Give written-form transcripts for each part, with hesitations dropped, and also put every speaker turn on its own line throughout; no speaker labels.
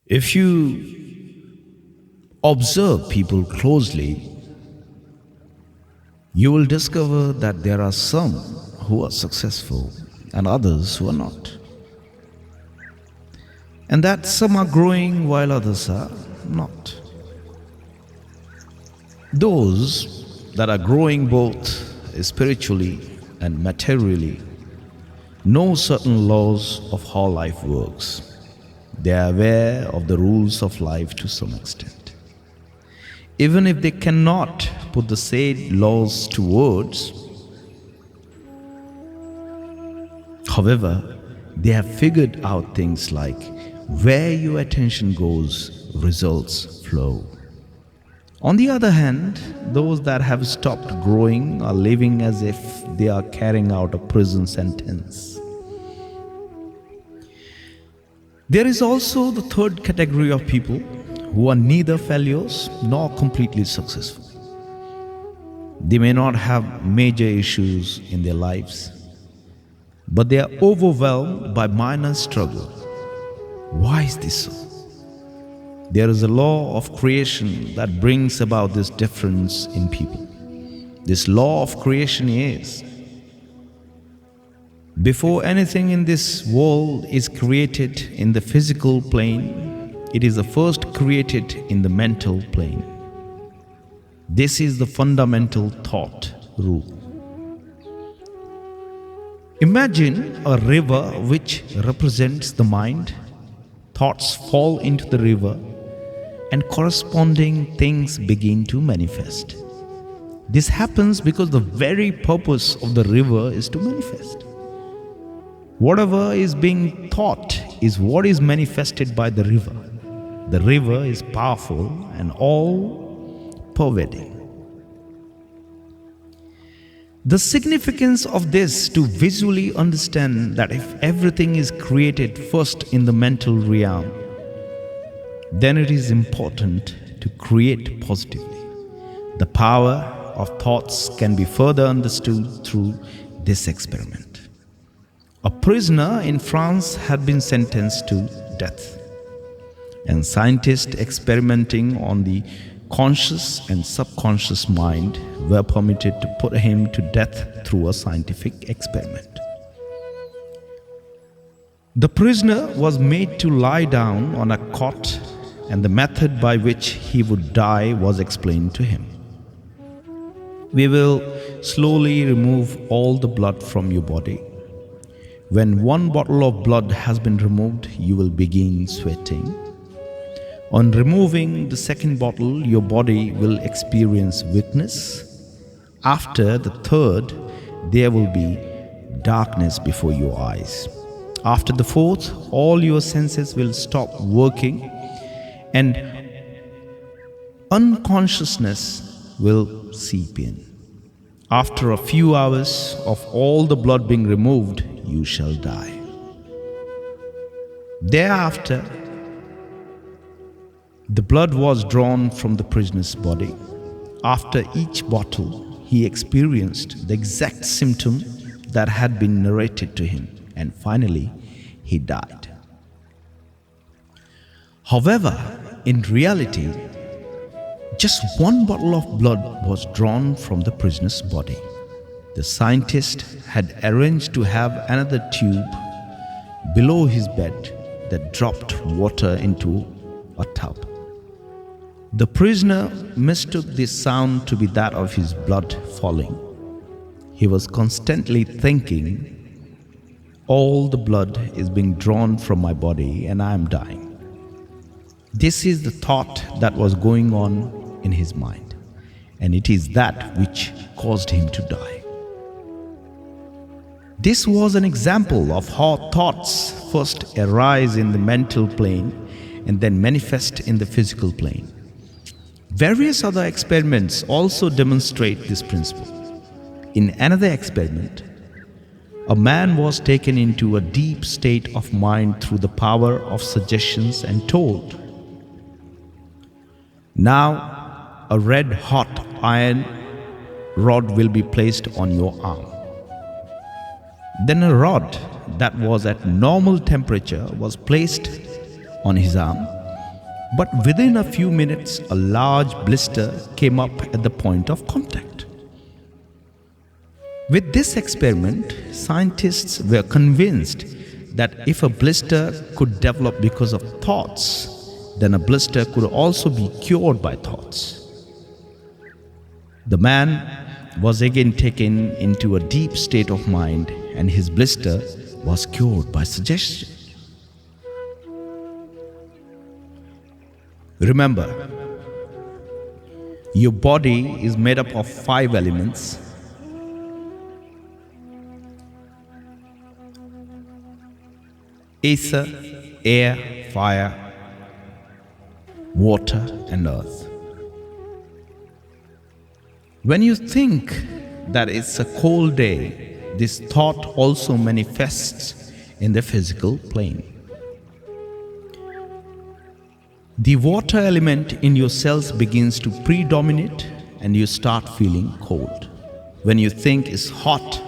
If you observe people closely, you will discover that there are some who are successful and others who are not. And that some are growing while others are not. Those that are growing both spiritually and materially know certain laws of how life works. They are aware of the rules of life to some extent. Even if they cannot put the said laws to words, however, they have figured out things like where your attention goes, results flow. On the other hand, those that have stopped growing are living as if they are carrying out a prison sentence. There is also the third category of people who are neither failures nor completely successful. They may not have major issues in their lives, but they are overwhelmed by minor struggle. Why is this so? There is a law of creation that brings about this difference in people. This law of creation is: before anything in this world is created in the physical plane, it is first created in the mental plane. This is the fundamental thought rule. Imagine a river which represents the mind. Thoughts fall into the river and corresponding things begin to manifest. This happens because the very purpose of the river is to manifest. Whatever is being thought is what is manifested by the river. The river is powerful and all-pervading. The significance of this to visually understand that if everything is created first in the mental realm, then it is important to create positively. The power of thoughts can be further understood through this experiment. A prisoner in France had been sentenced to death, and scientists experimenting on the conscious and subconscious mind were permitted to put him to death through a scientific experiment. The prisoner was made to lie down on a cot, and the method by which he would die was explained to him. We will slowly remove all the blood from your body. When one bottle of blood has been removed, you will begin sweating. On removing the second bottle, your body will experience weakness. After the third, there will be darkness before your eyes. After the fourth, all your senses will stop working and unconsciousness will seep in. After a few hours of all the blood being removed, you shall die. Thereafter, the blood was drawn from the prisoner's body. After each bottle, he experienced the exact symptom that had been narrated to him, and finally, he died. However, in reality, just one bottle of blood was drawn from the prisoner's body. The scientist had arranged to have another tube below his bed that dropped water into a tub. The prisoner mistook this sound to be that of his blood falling. He was constantly thinking, all the blood is being drawn from my body and I am dying. This is the thought that was going on in his mind, and it is that which caused him to die. This was an example of how thoughts first arise in the mental plane and then manifest in the physical plane. Various other experiments also demonstrate this principle. In another experiment, a man was taken into a deep state of mind through the power of suggestions and told, "Now a red-hot iron rod will be placed on your arm." Then a rod that was at normal temperature was placed on his arm, But within a few minutes, a large blister came up at the point of contact. With this experiment, scientists were convinced that if a blister could develop because of thoughts, then a blister could also be cured by thoughts. The man was again taken into a deep state of mind, and his blister was cured by suggestion. Remember, your body is made up of 5 elements: ether, air, fire, water, and earth. When you think that it's a cold day, this thought also manifests in the physical plane. The water element in your cells begins to predominate and you start feeling cold. When you think it's hot,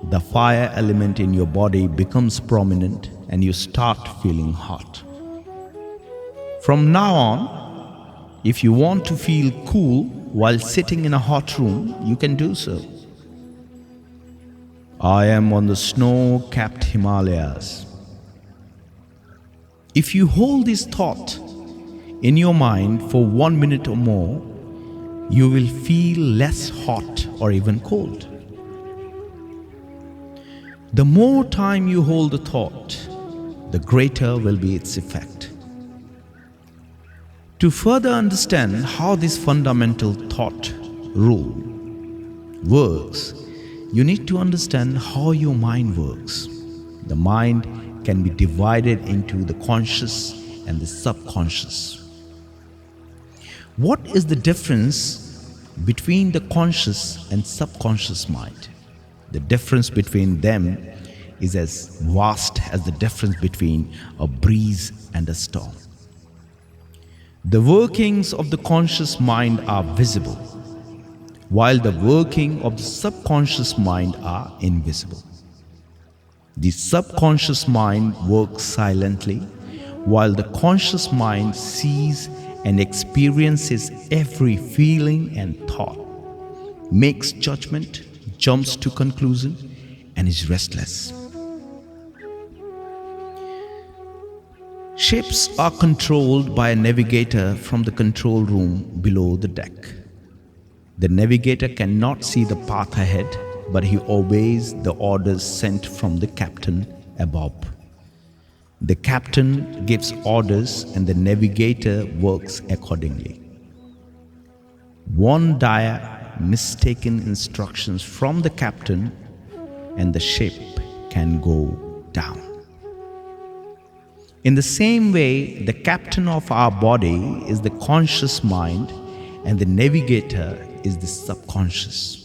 the fire element in your body becomes prominent and you start feeling hot. From now on, if you want to feel cool while sitting in a hot room, you can do so. I am on the snow-capped Himalayas. If you hold this thought in your mind for 1 minute or more, you will feel less hot or even cold. The more time you hold the thought, the greater will be its effect. To further understand how this fundamental thought rule works, you need to understand how your mind works. The mind can be divided into the conscious and the subconscious. What is the difference between the conscious and subconscious mind? The difference between them is as vast as the difference between a breeze and a storm. The workings of the conscious mind are visible, while the working of the subconscious mind are invisible. The subconscious mind works silently, while the conscious mind sees and experiences every feeling and thought, makes judgment, jumps to conclusion, and is restless. Ships are controlled by a navigator from the control room below the deck. The navigator cannot see the path ahead, but he obeys the orders sent from the captain above. The captain gives orders and the navigator works accordingly. One dire, mistaken instructions from the captain and the ship can go down. In the same way, the captain of our body is the conscious mind and the navigator is the subconscious.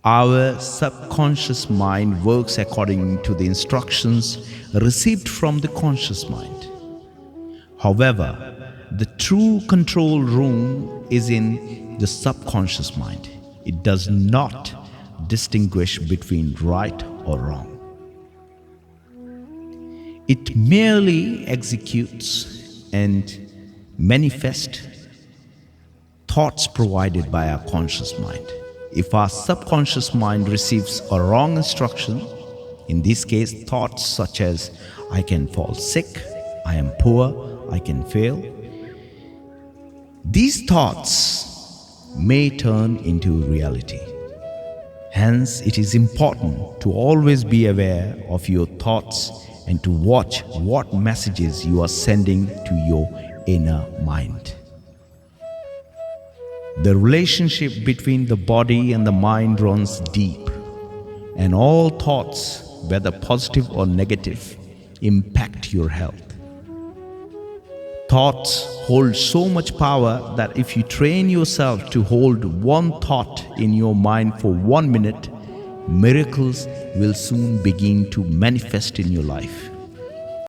Our subconscious mind works according to the instructions received from the conscious mind. However, the true control room is in the subconscious mind. It does not distinguish between right or wrong. It merely executes and manifests thoughts provided by our conscious mind. If our subconscious mind receives a wrong instruction, in this case thoughts such as I can fall sick, I am poor, I can fail, these thoughts may turn into reality. Hence, it is important to always be aware of your thoughts and to watch what messages you are sending to your inner mind. The relationship between the body and the mind runs deep, and all thoughts, whether positive or negative, impact your health. Thoughts hold so much power that if you train yourself to hold one thought in your mind for 1 minute, miracles will soon begin to manifest in your life.